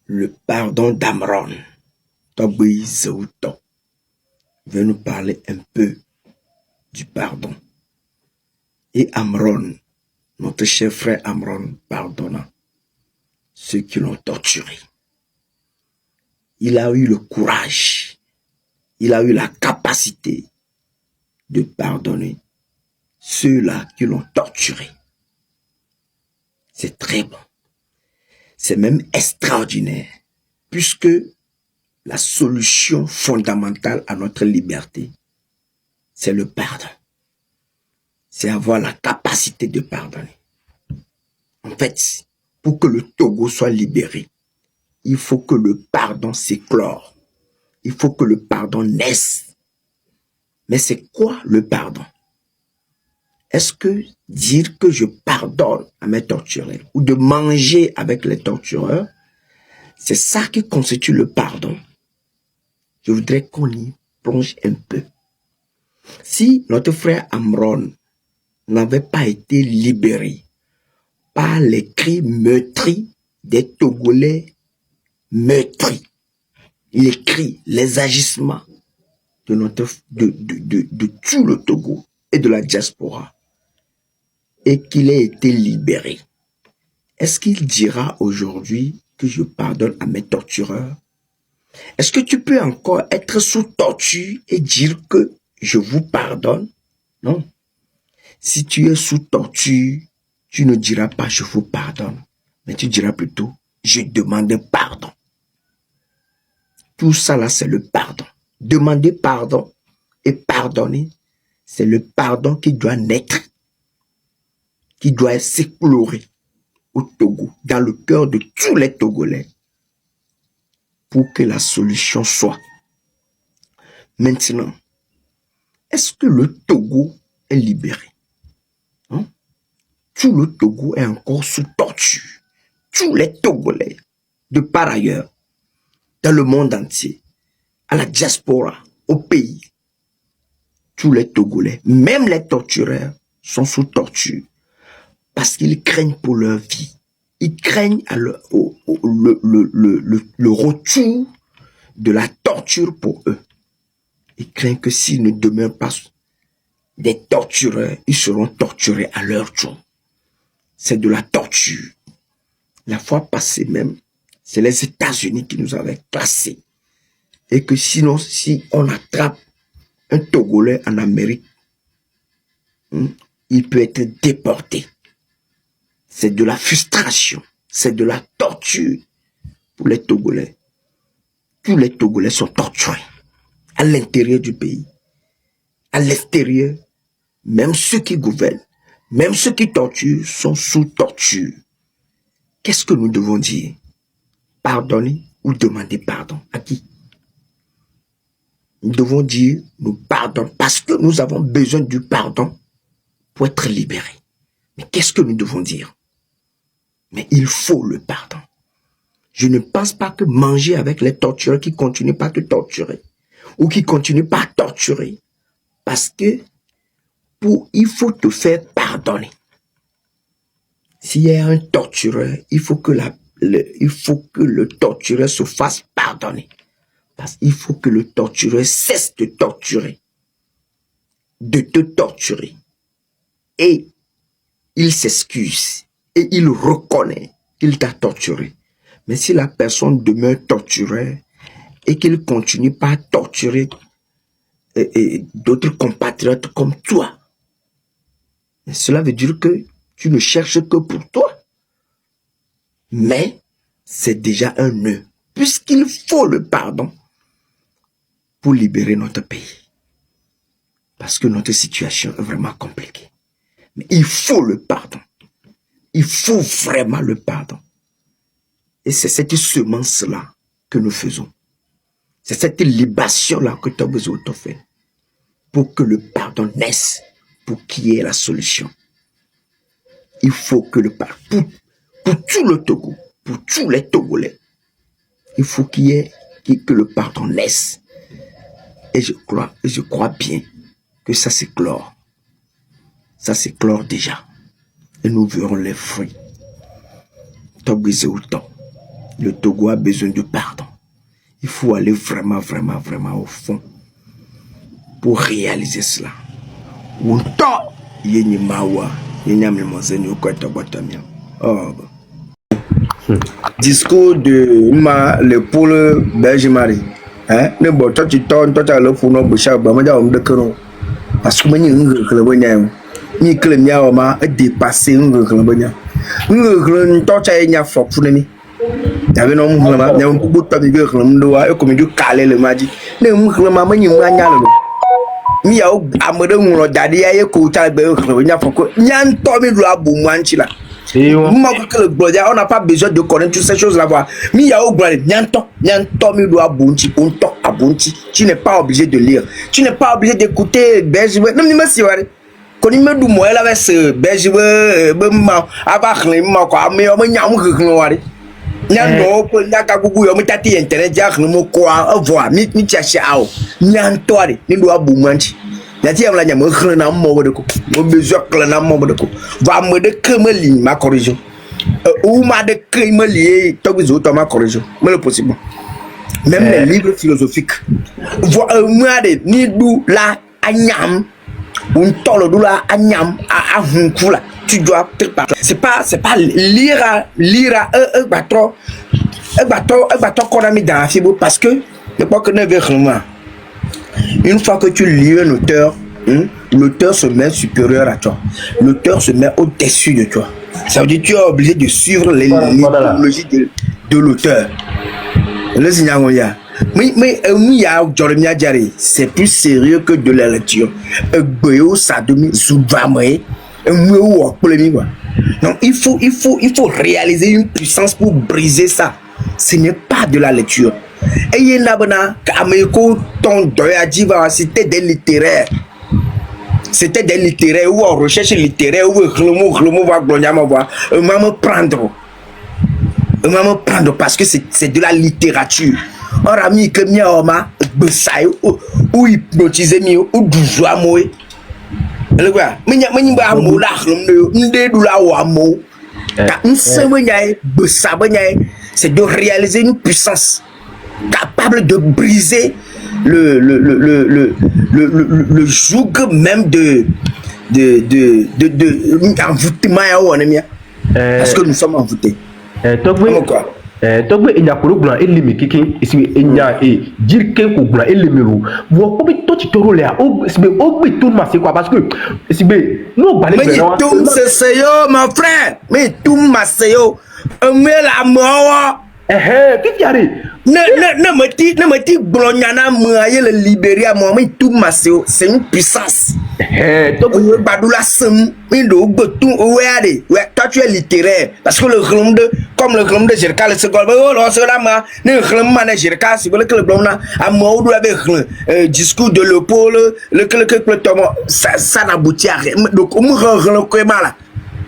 le pardon d'Amron. Togui Zeuto veut nous parler un peu du pardon. Et Amron, notre cher frère Amron, pardonna ceux qui l'ont torturé. Il a eu le courage, il a eu la capacité de pardonner ceux-là qui l'ont torturé. C'est très bon. C'est même extraordinaire, puisque la solution fondamentale à notre liberté, c'est le pardon. C'est avoir la capacité de pardonner. En fait, pour que le Togo soit libéré, il faut que le pardon s'éclore. Il faut que le pardon naisse. Mais c'est quoi le pardon? Est-ce que dire que je pardonne à mes tortureurs ou de manger avec les tortureurs, c'est ça qui constitue le pardon? Je voudrais qu'on y plonge un peu. Si notre frère Amron n'avait pas été libéré par les cris meurtris des Togolais meurtris, les cris, les agissements de tout le Togo et de la diaspora, et qu'il ait été libéré, est-ce qu'il dira aujourd'hui que je pardonne à mes tortureurs? Est-ce que tu peux encore être sous torture et dire que je vous pardonne? Non. Si tu es sous torture, tu ne diras pas je vous pardonne, mais tu diras plutôt je demande pardon. Tout ça là, c'est le pardon. Demander pardon et pardonner, c'est le pardon qui doit naître, qui doit s'éclore au Togo, dans le cœur de tous les Togolais, pour que la solution soit. Maintenant, est-ce que le Togo est libéré? Tout le Togo est encore sous torture. Tous les Togolais, de par ailleurs, dans le monde entier, à la diaspora, au pays, tous les Togolais, même les tortureurs, sont sous torture parce qu'ils craignent pour leur vie. Ils craignent le retour de la torture pour eux. Ils craignent que s'ils ne demeurent pas des tortureurs, ils seront torturés à leur tour. C'est de la torture. La fois passée même, c'est les États-Unis qui nous avaient classés. Et que sinon, si on attrape un Togolais en Amérique, il peut être déporté. C'est de la frustration, c'est de la torture pour les Togolais. Tous les Togolais sont torturés à l'intérieur du pays, à l'extérieur. Même ceux qui gouvernent, même ceux qui torturent sont sous torture. Qu'est-ce que nous devons dire? Pardonner ou demander pardon? À qui? Nous devons dire nous pardonnons parce que nous avons besoin du pardon pour être libérés. Mais qu'est-ce que nous devons dire? Mais il faut le pardon. Je ne pense pas que manger avec les tortureurs qui continuent pas à te torturer ou qui continuent pas à torturer parce que il faut te faire pardonner. S'il y a un tortureur, il faut que le tortureur se fasse pardonner. Parce qu'il faut que le tortureur cesse de torturer, de te torturer. Et il s'excuse et il reconnaît qu'il t'a torturé. Mais si la personne demeure tortureur et qu'il continue pas à torturer d'autres compatriotes comme toi, cela veut dire que tu ne cherches que pour toi. Mais c'est déjà un nœud, puisqu'il faut le pardon pour libérer notre pays. Parce que notre situation est vraiment compliquée. Mais il faut le pardon. Il faut vraiment le pardon. Et c'est cette semence-là que nous faisons. C'est cette libation-là que tu as besoin de faire. Pour que le pardon naisse, pour qu'il y ait la solution. Il faut que le pardon, pour tout le Togo, pour tous les Togolais, il faut que le pardon naisse. Et je crois bien que ça s'éclore. Ça s'éclore déjà. Et nous verrons les fruits. Togizé autant. Le Togo a besoin de pardon. Il faut aller vraiment, vraiment, vraiment au fond pour réaliser cela. Discours de le pôle Belge-Marie. Hein? Ne bon, toi tu tournes, toi tu as le fou, non, Bouchard, bah, moi, de Caron. Parce que moi, ni que le mien m'a dépassé un reglabanya. Un reglan, toi tu as une affaire pour nous. T'avais non, il y a un bout de reglan, comme du calé le madi. Ne reglan, moi, ni moi, mi a amade ngro dade ya ko ta be ngro nya foko nya nto mi lu abu mwanchi la ma ko le gloria on n'a pas besoin de connaître toutes ces choses là bas mi a ogba nya nto mi lu abu nchi onto abunchi tu n'es pas obligé de lire tu n'es pas obligé d'écouter Belge non ni ma si wari ko ni medu mo ela be Belge be ma aba khlen ma ko ame o nya mu khlen wari nya no ko nya ka gugu yo mitati internet ja khlen mo ko avoir mi chercher ao nya nto ari ni lu abu mwanchi yati amla nya mo khlen na mo de ko mo besoin khlen na mo de ko va me de que me ligne ma corriger ou ma de que me lier to bizo to ma corriger mais le possible même les livres philosophiques moi de ni du la anyam un tolo du la anyam a hunkula tu dois te parler c'est pas lire bateau qu'on a mis dans la fibre parce que ne pas que ne veut rien. Une fois que tu lis un auteur, l'auteur se met supérieur à toi. L'auteur se met au-dessus de toi. Ça veut dire que tu es obligé de suivre l'idéologie de l'auteur. Mais c'est plus sérieux que de la lecture. Donc il faut réaliser une puissance pour briser ça. Ce n'est pas de la lecture. Et il y a c'était des littéraires. C'était des littéraires ou en recherche littéraire ou me prendre parce que c'est de la littérature. On a mis que miaoma ou hypnotiser mi ou doujoa moi. Le quoi? Menya ba mo la khlo ndé du la wa mo. C'est de réaliser une puissance capable de briser le joug même de envoûtement parce que nous sommes envoûtés. Togbe enya koro guna elimi kiki isi enya dire ko guna elimiru wo ko bi to ti toro le o sibe o gbe to ma se quoi parce que sibe no gba le mais tout c'est yo mon frère mais tout ma se yo me la mo qu'est-ce qui arrive ne me ti blonyana mo aye le libérer moi mais tout ma se c'est une puissance donc badoula sem indo gbetu oweade toi tu es littéraire parce que le glom de comme le glom de Jerka le second oh cela ma ne glom ma Jerka si le club blomna à moi ou avec discours de le pôle le ça n'aboutit à rien donc on me ko mala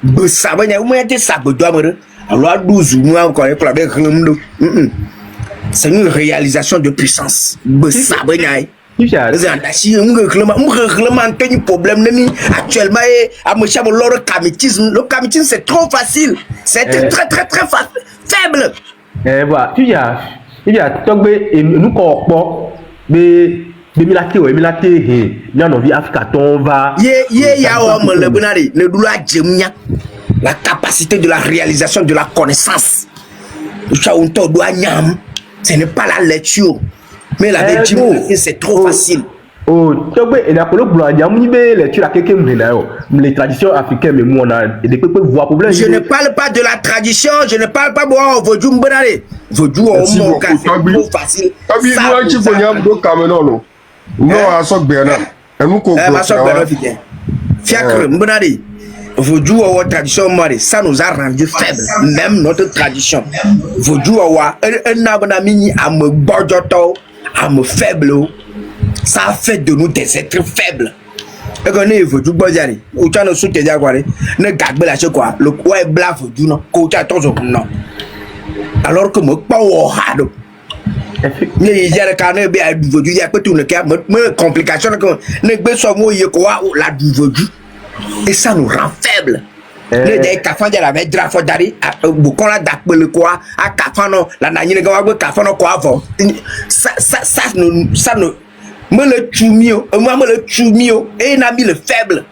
be ça ba nya ou était ça be doit me alors 12 mois encore avec glom de c'est une réalisation de puissance be ça ba nya actuellement le kamitisme c'est trop facile, c'est très faible. Voilà, il y a Togbe et nous corpo mais milate bien envie Africa ton va la capacité de la réalisation de la connaissance. Ce n'est pas la lecture. Mais la lecture, c'est trop facile. Oh, les traditions africaines, mais moi, on a des voix problème. Je ne parle pas de la tradition, je ne parle pas de Vodou Mbonare. Vodou, c'est trop facile. Vodou, tradition, ça nous a rendu faibles, même notre tradition. Vodou, un abonami à me bordoto. À me faible, ça a fait de nous des êtres faibles. Et quand on est venu bozari, ou tu as nos soutiens d'aguaré, ne garde pas la chose quoi, le quoi est blanc venu non, côté à ton non. Alors que moi pas au hado. Mais il y a le carnet bien venu, il y a pas tout le cas, mais complication que ne pas soit moi y quoi la du venu. Et ça nous rend faibles. Le day kafan de la ve drafo dari bukon la dakpele quoi a kafano la nanyine ga wa kafano quoi avant ça ne me le tumio moi me le tumio et n'a mis le faible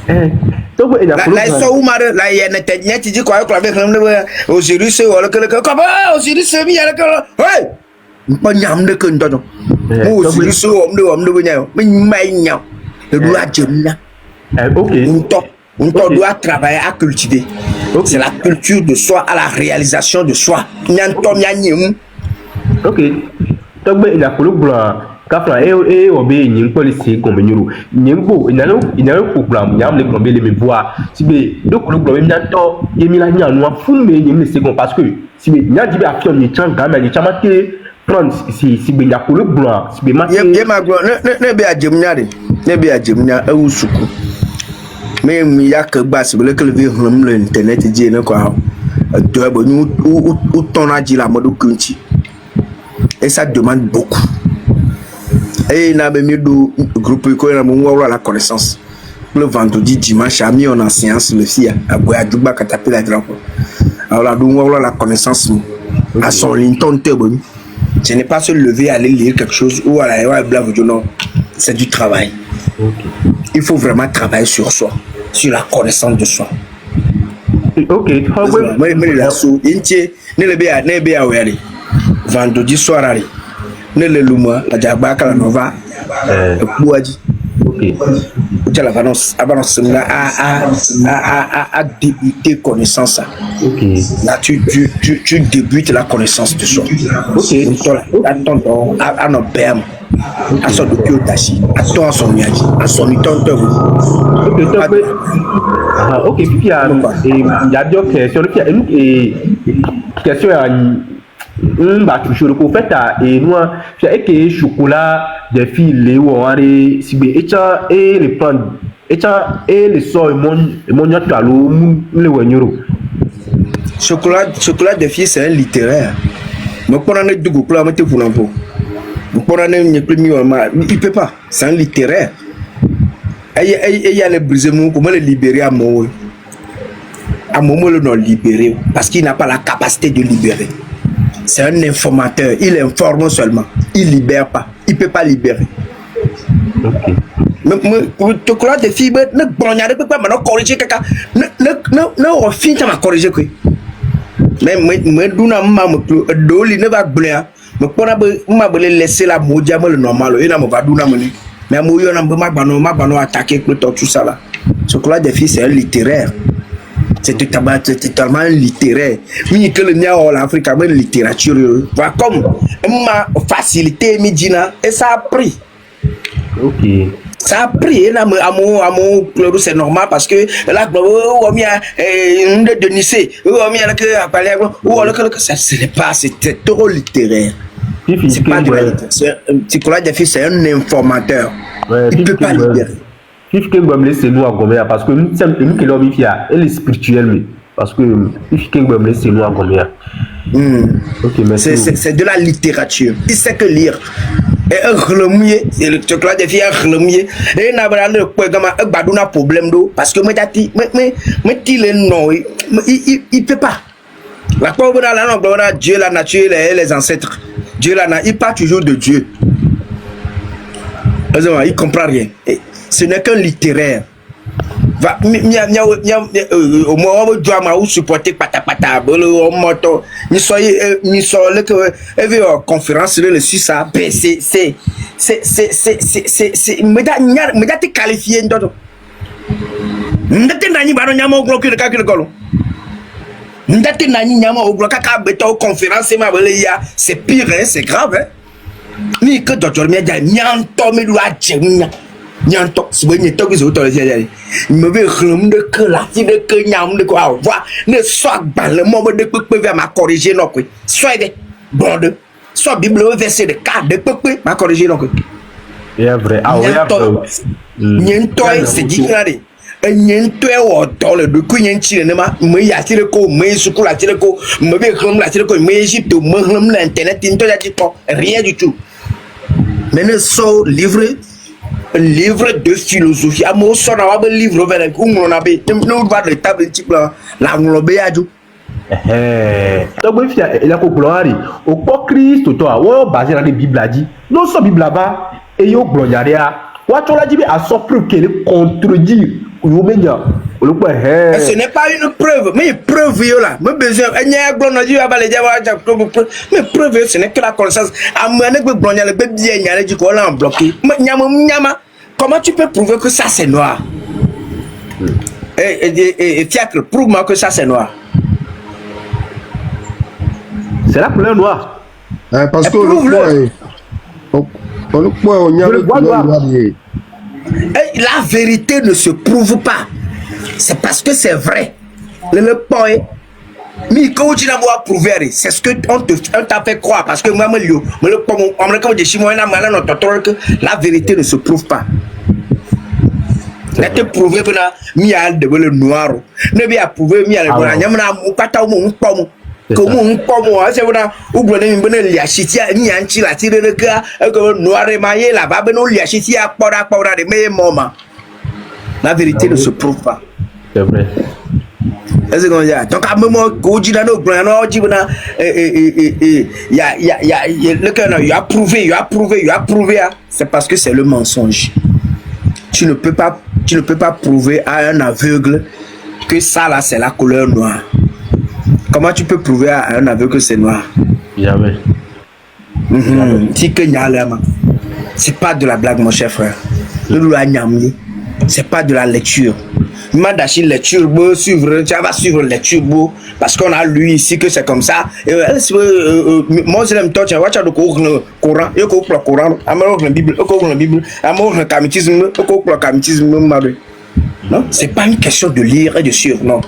la so ou mare la yene te nyati di quoi avec le Osiris wala que comment Osiris mi ala que hey pas nyam de que ndodo Osiris om de nyayo mai nyam de doit jemna OK on doit travailler à cultiver. C'est la culture de soi à la réalisation de soi. OK. Donc il a fallu blanc kafla et obé ni policy comme nyuru nyembo inalo problem nyam le plomber les voir si be donc le problème nyanto yemila nyanwa fume ni second parce que si be nyadi be afion ni changa mais ni chamate prendre si be yakolo blanc si be maté yema blanc ne be ajemnyade ne be ajemnya awusuku mais il y a que basse le que le internet dit ne quoi toi bon ou ton a dit la mode kunti et ça demande beaucoup et n'a même du groupe ko na mo la connaissance le vendredi dimanche a mis on en séance le fia à boya duba katape la drapeau alors là la connaissance à son linton bon ce n'est pas se lever aller lire quelque chose ou aller non c'est du travail. Il faut vraiment travailler sur soi, sur la connaissance de soi. OK. Mais la sou, intie, ne le béa weri. Vendredi soir ali. Ne le luma, la jabaka la nova. Bouadi. OK. Tu la avance à débuter connaissance. OK. Là tu débutes la connaissance de soi. OK. Attends à nos pères. À son dotachi, à ton son miaji, à son tonton. OK, puis il y a d'autres questions et question bah toujours le fait et nous c'est que chocolat des filles ou on si be et le prendre et le soy mon yatalo le wanyoro chocolat des filles c'est un littéraire mais pour en être du coup là mettez pour l'emploi pour en être il peut pas c'est un littéraire et il y a le briser mon comment le libérer à moment le non libéré parce qu'il n'a pas la capacité de libérer. C'est un informateur, il informe seulement, il libère pas, il peut pas libérer. OK. Mais tu crois des filles ne brognade peut pas maintenant corriger quelqu'un ne refine ça m'a corriger quoi. Mais duna maman doli ne va blanc mais pour m'a laisser la modia le normal il n'a pas duna moni mais moi yo na ma bano attaquer tout ça là. Je crois des filles c'est un littéraire. C'est totalement littéraire. Mais que le nia en Afrique a même littérature. Voilà comme ma facilité Medina et ça a pris. OK. Ça a pris. Et là, à mon c'est normal parce que là, on y a de Nice, on y a que parler, ou alors que ça ce n'est pas, c'est trop littéraire. C'est pas de la psychologue des filles, c'est un informateur. Il peut pas libérer. Il faut que nous c'est nous à Gomea parce que nous sommes qui l'homme elle est spirituelle parce que il faut que nous c'est nous à Gomea. OK, merci. C'est de la littérature. Il sait que lire. Et un remuer, c'est le chocolat des filles un remuer. Et n'a pas le baduna problème d'eau parce que mais il non, il peut pas. La pauvre dans la langue, Dieu, la nature et les ancêtres. Dieu là, il parle toujours de Dieu. Il comprend rien. Ce n'est qu'un littéraire. Au moins on doit ma supporter pata bolo moto ni soyez que conférence le sur ça c'est me da te qualifier ndoto ndate nani baro nyama oglo ki ka ki golo ndate nani nyama oglo ka beto conférence ma bele ya c'est pire hein, c'est grave hein ni que docteur mi ja nyanto mi doit jemnya nyanto sebenarnya tu kisah utara saja ni me relum de que la ti de que nyam de quoi voir ne soit dans le moment de peu vers ma corriger non quoi soit de bon de soit bible verset de 4 de peu ma corriger non quoi c'est vrai ah oui nyanto c'est différent nyanto o dans le de que nyanti ne ma me ya ti de ko me suku la ti de ko me be relum la ti de ko me Égypte me relum l'internet into ya ti rien du tout mais ne sont livrés un livre de philosophie. À mon son, on a un livre vers on a nous va de table type la nglobe adjo. Donc il y a ko gloire au po Christ toi o basé dans la Bible a dit non so Bible là-bas et yo gloriaria wa to la dit à son preuve qu'elle contredire yo menya le quoi ce n'est pas une preuve mais preuve yo là me besoin enya gloire Dieu va les dire mais preuve ce n'est que la connaissance amane que gloire le bien nya dit ko là bloqué nyama comment tu peux prouver que ça c'est noir et fiacre prouve-moi que ça c'est noir. C'est la couleur noire. Parce que le la vérité ne se prouve pas. C'est parce que c'est vrai. Le point, mais quand tu n'as pas prouvé, c'est ce que on t'a fait croire. Parce que moi, la vérité ne se prouve pas. N'a te prouvé que mi a le noir. Ne bien prouvé mi a le noir. Nyamna mukata mu pomo. Comment on peut c'est voilà ou bien une bonne liachitia ni anti la tire de cas que noir émaillé là bas beno liachitia pora de meilleur moment. La vérité ne se prouve pas. C'est vrai. Est-ce qu'on y a donc à un moment que tu n'as pas le cœur il a prouvé c'est parce que c'est le mensonge. Tu ne peux pas prouver à un aveugle que ça là c'est la couleur noire. Comment tu peux prouver à un aveugle que c'est noir? Jamais. C'est pas de la blague, mon cher frère. C'est pas de la lecture. Mandachi lecture, suivre, tu vas suivre lecture, parce qu'on a lu ici que c'est comme ça. Moi, je l'aime toi, tu vois, tu as le Coran, il y a le Coran, la Bible, la Bible, le kamitisme, le kamitisme. Non, c'est pas une question de lire et de suivre, non.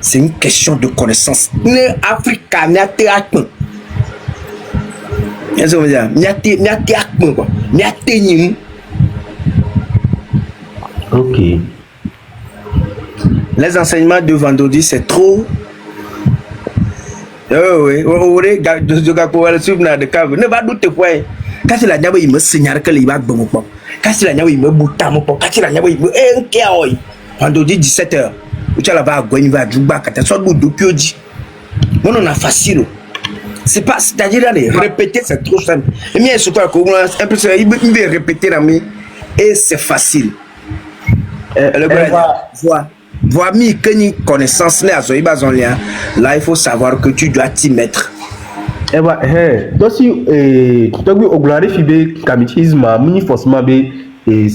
C'est une question de connaissance. Ne Africa n'y a théâtre. Ok. Les enseignements de vendredi, c'est trop. Oh oui, ne va douter quoi. Quand il a dit il me signale que il va bon. Quand il a dit il me bouta mon quand il a dit il me vendredi 17h. Tu vas à Gouaniva, Djouba, Kataswa, Doukyoji. On en a facile. C'est pas, c'est-à-dire répéter, c'est trop simple. Et bien, c'est quoi, il veut répéter la main et c'est facile. Le gars, vois, mi que ni connaissance là, là, il faut savoir que tu dois t'y mettre. Eh bah, donc si tu as vu au gloire fibé, kamitisme, mini forcément et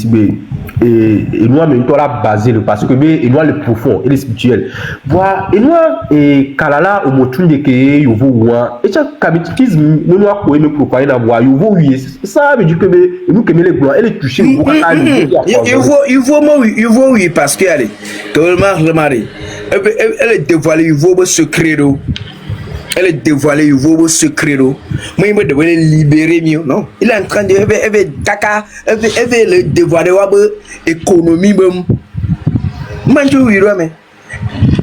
nous même toi la basé parce que et nous le profond et le spirituel voir et nous et kalala au motunde que yovo wa et ça kamitisme nous a quoi me proposer na voir yovo oui ça veut dire que nous que les gloires et les toucher il faut oui parce que allez tout le monde remarque elle dévoiler yovo secret. Elle est dévoilée, il vaut secret. Moi, il me devait libérer mieux. Non, il est en train de elle veut le dévoiler, économie. Moi, je veux mais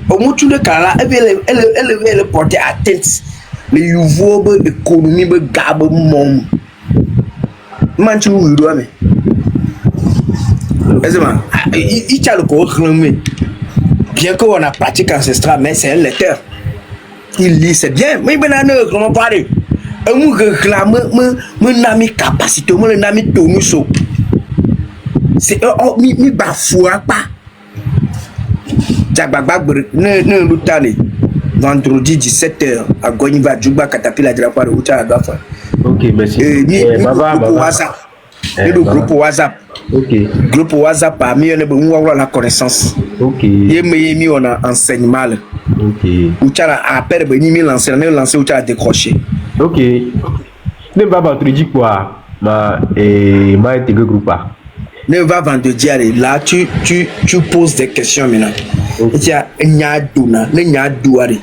au moins, tout le cas là, elle veut porter atteinte. Le nouveau économie, gabe, mon. Moi, je veux mais. Il t'a le corps, bien qu'on a pratique ancestrale, mais c'est un lecteur. Il lit, c'est bien, mais il y a comment parler. On réclame, mon capacité, mon ami tonuso. C'est mi bafoua pas. Ne l'outane. Vendredi 17h à Gouaniva, Djouba, Katapila, Drapa, de Oucha, Dafa. Ok, merci. Le groupe WhatsApp. Ok. Groupe WhatsApp, parmi on a la connaissance. Ok. Il on a enseignement. Ok. Oucha appelle Benimi lancer, Oucha a décroché. Ok. Ne va pas te dire quoi. Ma intégré groupe. Ne va vendredi aller. Là, tu poses des questions maintenant. Il y a Nyaduna, Nyadouari.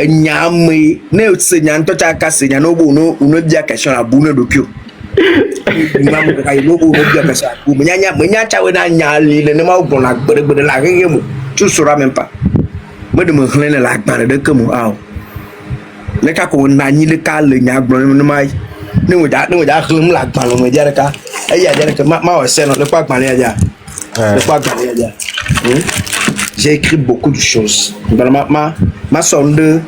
Nyame, ne se nyanto ta kase nyano no dia question la boune de pio. Mamu ka ilo bo dia question. Menya cha we na nyali le ne ma bon la gbede la rege tu sauras même pas. Me de me rene la gbare de kemo aw. Le ka ko na nyi le ka le nya gbon ne mai. nous nous la gbalon me dire ka e ya dire que ma o se non le pas gbalon ya le pas gbalon ya j'ai écrit beaucoup de choses ma somme de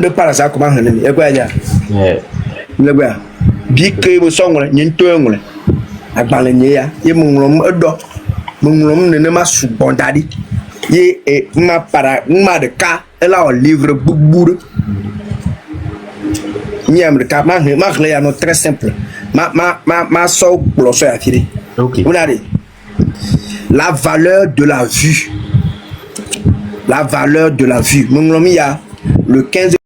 par ça comment on e quoi ya le quoi bi ke bo songole nyin to ngole agbalon ya ye mungrom edo mungrom ne ma su bondadi ye e ma de ka e la o livre bouboure miam de ka ma ya no très simple ma so glosso ya firi OK. Vous regardez la valeur de la vue. La valeur de la vue. Mungrom ya le 15